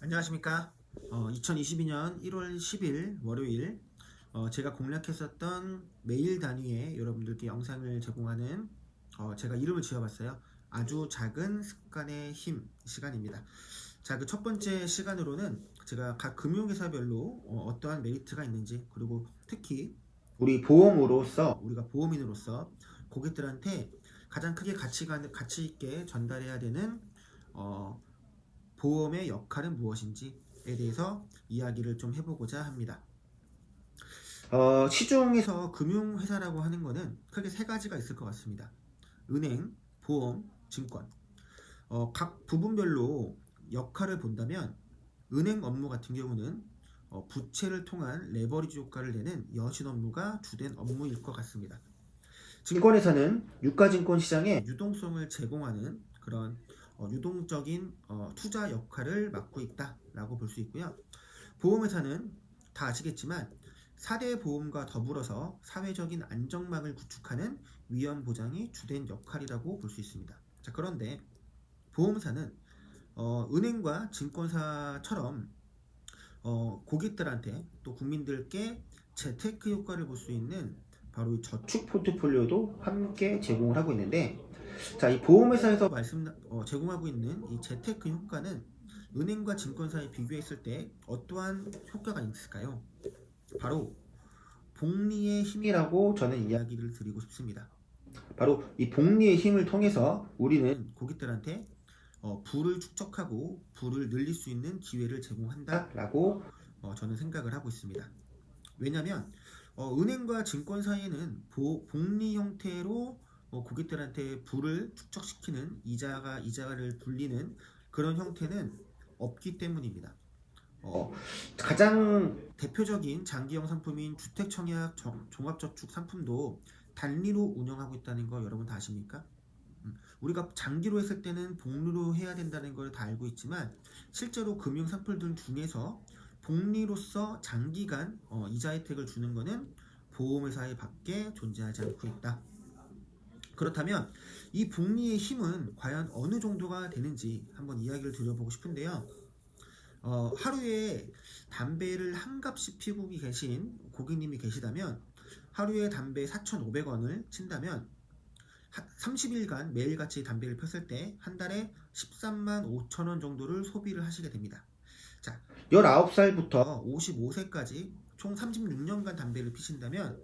안녕하십니까. 2022년 1월 10일 월요일 제가 공략했었던 매일 단위의 여러분들께 영상을 제공하는 제가 이름을 지어봤어요. 아주 작은 습관의 힘 시간입니다. 자, 그 첫 번째 시간으로는 제가 각 금융회사별로 어떠한 메리트가 있는지, 그리고 특히 우리 보험으로서, 우리가 보험인으로서 고객들한테 가장 크게 가치 있게 전달해야 되는 어, 보험의 역할은 무엇인지에 대해서 이야기를 좀 해보고자 합니다. 시중에서 금융회사라고 하는 것은 크게 세 가지가 있을 것 같습니다. 은행, 보험, 증권. 각 부분별로 역할을 본다면 은행 업무 같은 경우는 부채를 통한 레버리지 효과를 내는 여신 업무가 주된 업무일 것 같습니다. 증권회사는 유가증권 시장에 유동성을 제공하는 그런 유동적인 투자 역할을 맡고 있다라고 볼 수 있고요. 보험회사는 다 아시겠지만 4대 보험과 더불어서 사회적인 안정망을 구축하는 위험 보장이 주된 역할이라고 볼 수 있습니다. 자, 그런데 보험사는 은행과 증권사처럼 고객들한테 또 국민들께 재테크 효과를 볼 수 있는 바로 저축 포트폴리오도 함께 제공을 하고 있는데, 자, 이 보험회사에서 제공하고 있는 이 재테크 효과는 은행과 증권사에 비교했을 때 어떠한 효과가 있을까요? 바로 복리의 힘이라고 저는 이야기를 드리고 싶습니다. 바로 이 복리의 힘을 통해서 우리는 고객들한테 부를 축적하고 부를 늘릴 수 있는 기회를 제공한다라고 저는 생각을 하고 있습니다. 왜냐하면 은행과 증권사에는 복리 형태로 고객들한테 부를 축적시키는 이자를 불리는 그런 형태는 없기 때문입니다. 가장 대표적인 장기형 상품인 주택청약 종합저축 상품도 단리로 운영하고 있다는 거 여러분 다 아십니까? 우리가 장기로 했을 때는 복리로 해야 된다는 걸 다 알고 있지만 실제로 금융 상품들 중에서 복리로서 장기간 이자 혜택을 주는 것은 보험회사에 밖에 존재하지 않고 있다. 그렇다면 이 복리의 힘은 과연 어느 정도가 되는지 한번 이야기를 드려보고 싶은데요. 하루에 담배를 한 갑씩 피우고 계신 고객님이 계시다면 하루에 담배 4,500원을 친다면 30일간 매일같이 담배를 폈을 때 한 달에 13만 5천 원 정도를 소비를 하시게 됩니다. 자, 19살부터 55세까지 총 36년간 담배를 피신다면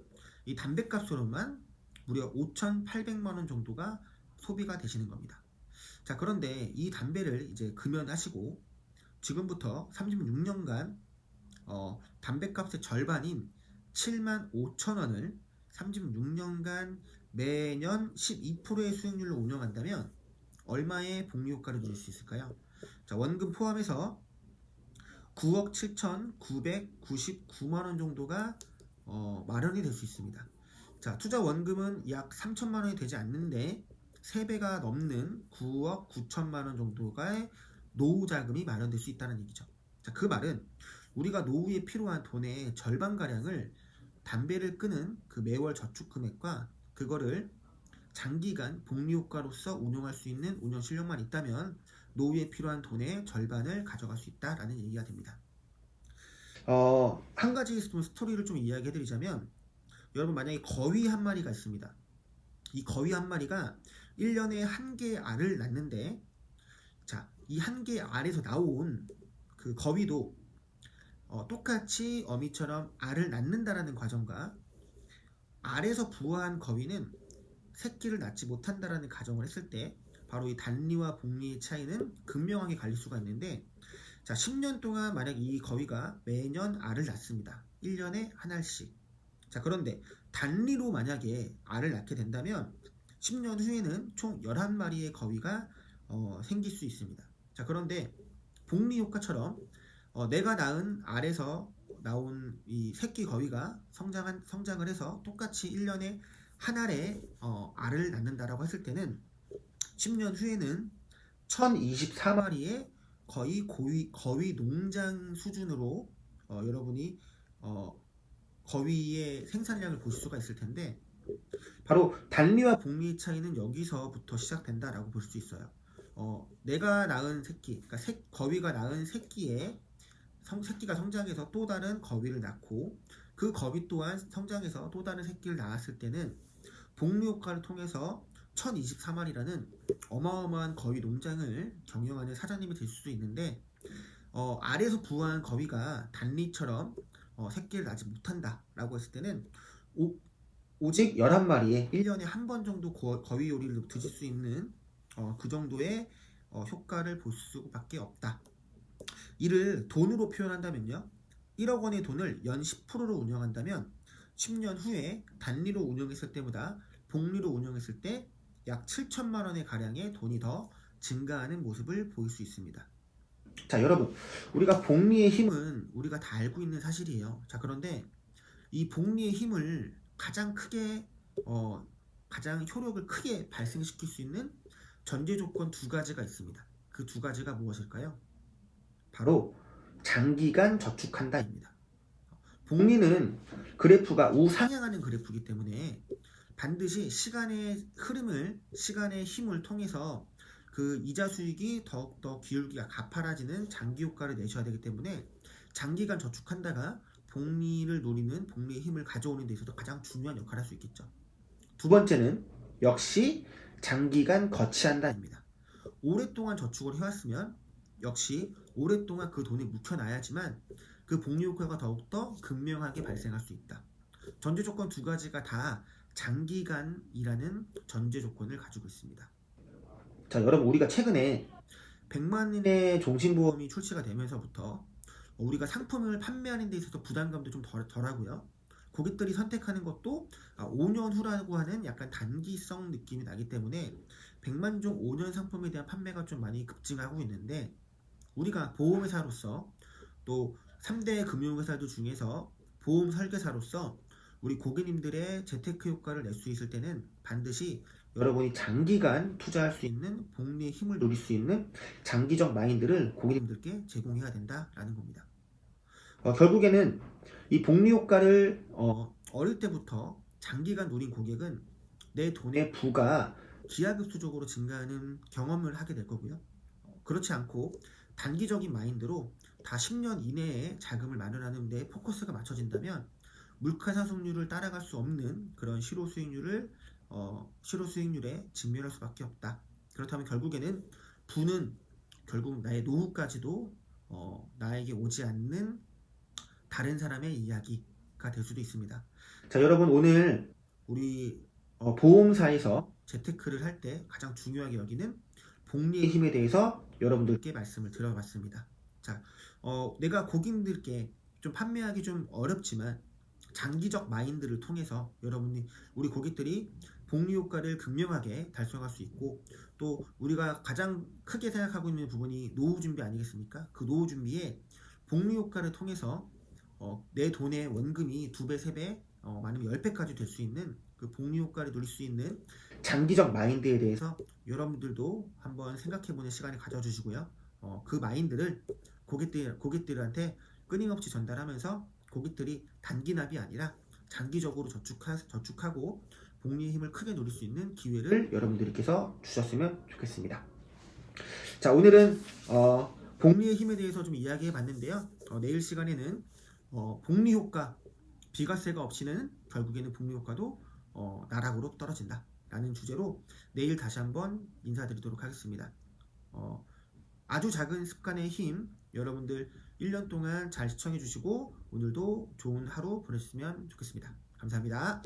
이 담배값으로만 무려 5,800만 원 정도가 소비가 되시는 겁니다. 자, 그런데 이 담배를 이제 금연하시고 지금부터 36년간 담배값의 절반인 7만 5천 원을 36년간 매년 12%의 수익률로 운영한다면 얼마의 복리 효과를 누릴 수 있을까요? 자, 원금 포함해서 9억 7,999만 원 정도가 마련이 될 수 있습니다. 자, 투자 원금은 약 3천만 원이 되지 않는데 3배가 넘는 9억 9천만 원 정도가 노후 자금이 마련될 수 있다는 얘기죠. 자, 그 말은 우리가 노후에 필요한 돈의 절반가량을 담배를 끄는 그 매월 저축 금액과 그거를 장기간 복리 효과로서 운용할 수 있는 운영 실력만 있다면 노후에 필요한 돈의 절반을 가져갈 수 있다라는 얘기가 됩니다. 한 가지 스토리를 좀 이야기해드리자면, 여러분 만약에 거위 한 마리가 있습니다. 이 거위 한 마리가 1년에 한 개의 알을 낳는데, 자, 이 한 개의 알에서 나온 그 거위도 똑같이 어미처럼 알을 낳는다라는 과정과 알에서 부화한 거위는 새끼를 낳지 못한다라는 가정을 했을 때 바로 이 단리와 복리의 차이는 극명하게 갈릴 수가 있는데, 자, 10년 동안 만약 이 거위가 매년 알을 낳습니다. 1년에 한 알씩. 자, 그런데 단리로 만약에 알을 낳게 된다면 10년 후에는 총 11마리의 거위가 생길 수 있습니다. 자, 그런데 복리 효과처럼 내가 낳은 알에서 나온 이 새끼 거위가 성장을 해서 똑같이 1년에 한 알에 알을 낳는다라고 했을 때는 10년 후에는 1024마리의 거의 거위 농장 수준으로 여러분이 거위의 생산량을 볼 수가 있을 텐데, 바로 단리와 복리의 차이는 여기서부터 시작된다라고 볼 수 있어요. 내가 낳은 새끼, 그러니까 거위가 낳은 새끼가 성장해서 또 다른 거위를 낳고 그 거위 또한 성장해서 또 다른 새끼를 낳았을 때는 복리 효과를 통해서 1024마리라는 어마어마한 거위 농장을 경영하는 사장님이 될 수도 있는데 아래에서 부화한 거위가 단리처럼 새끼를 낳지 못한다라고 했을 때는 오직 11마리에 1년에 한 번 정도 거위 요리를 드실 수 있는 그 정도의 효과를 볼 수밖에 없다. 이를 돈으로 표현한다면요. 1억 원의 돈을 연 10%로 운영한다면 10년 후에 단리로 운영했을 때보다 복리로 운영했을 때 약 7천만 원의 가량의 돈이 더 증가하는 모습을 보일 수 있습니다. 자, 여러분, 우리가 복리의 힘은 우리가 다 알고 있는 사실이에요. 자, 그런데 이 복리의 힘을 가장 효력을 크게 발생시킬 수 있는 전제 조건 두 가지가 있습니다. 그 두 가지가 무엇일까요? 바로 장기간 저축한다입니다. 복리는 그래프가 우상향하는 그래프이기 때문에 반드시 시간의 힘을 통해서 그 이자 수익이 더욱더 기울기가 가파라지는 장기 효과를 내셔야 되기 때문에 장기간 저축한다가 복리를 노리는 복리의 힘을 가져오는 데 있어서 가장 중요한 역할을 할 수 있겠죠. 두 번째는 역시 장기간 거치한다입니다. 오랫동안 저축을 해왔으면 역시 오랫동안 그 돈이 묵혀놔야지만 그 복리 효과가 더욱더 극명하게 발생할 수 있다. 전제 조건 두 가지가 다 장기간이라는 전제 조건을 가지고 있습니다. 자, 여러분, 우리가 최근에 100만 원의 종신보험이 출시가 되면서부터 우리가 상품을 판매하는 데 있어서 부담감도 좀 덜하고요. 고객들이 선택하는 것도 5년 후라고 하는 약간 단기성 느낌이 나기 때문에 100만 종 5년 상품에 대한 판매가 좀 많이 급증하고 있는데 우리가 보험회사로서 또 3대 금융회사들 중에서 보험 설계사로서 우리 고객님들의 재테크 효과를 낼 수 있을 때는 반드시 여러분이 장기간 투자할 수 있는 복리의 힘을 누릴 수 있는 장기적 마인드를 고객님들께 제공해야 된다라는 겁니다. 결국에는 이 복리 효과를 어릴 때부터 장기간 누린 고객은 내 돈의 부가 기하급수적으로 증가하는 경험을 하게 될 거고요. 그렇지 않고 단기적인 마인드로 다 10년 이내에 자금을 마련하는 데 포커스가 맞춰진다면 물가상승률을 따라갈 수 없는 그런 실효수익률에 직면할 수밖에 없다. 그렇다면 결국에는 부는 결국 나의 노후까지도 나에게 오지 않는 다른 사람의 이야기가 될 수도 있습니다. 자, 여러분, 오늘 우리 보험사에서 재테크를 할 때 가장 중요하게 여기는 복리의 힘에 대해서 여러분들께 말씀을 드려봤습니다. 자, 내가 고객님들께 좀 판매하기 좀 어렵지만 장기적 마인드를 통해서 우리 고객들이 복리 효과를 극명하게 달성할 수 있고 또 우리가 가장 크게 생각하고 있는 부분이 노후 준비 아니겠습니까? 그 노후 준비에 복리 효과를 통해서 내 돈의 원금이 2배, 3배, 많으면 10배까지 될 수 있는 그 복리 효과를 누릴 수 있는 장기적 마인드에 대해서 여러분들도 한번 생각해보는 시간을 가져주시고요. 그 마인드를 고객들한테 끊임없이 전달하면서 고객들이 단기납이 아니라 장기적으로 저축하고 복리의 힘을 크게 누릴 수 있는 기회를 여러분들께서 주셨으면 좋겠습니다. 자, 오늘은 복리의 힘에 대해서 좀 이야기해 봤는데요. 내일 시간에는 복리 효과, 비과세가 없이는 결국에는 복리 효과도 나락으로 떨어진다 라는 주제로 내일 다시 한번 인사드리도록 하겠습니다. 아주 작은 습관의 힘, 여러분들 1년 동안 잘 시청해 주시고 오늘도 좋은 하루 보내셨으면 좋겠습니다. 감사합니다.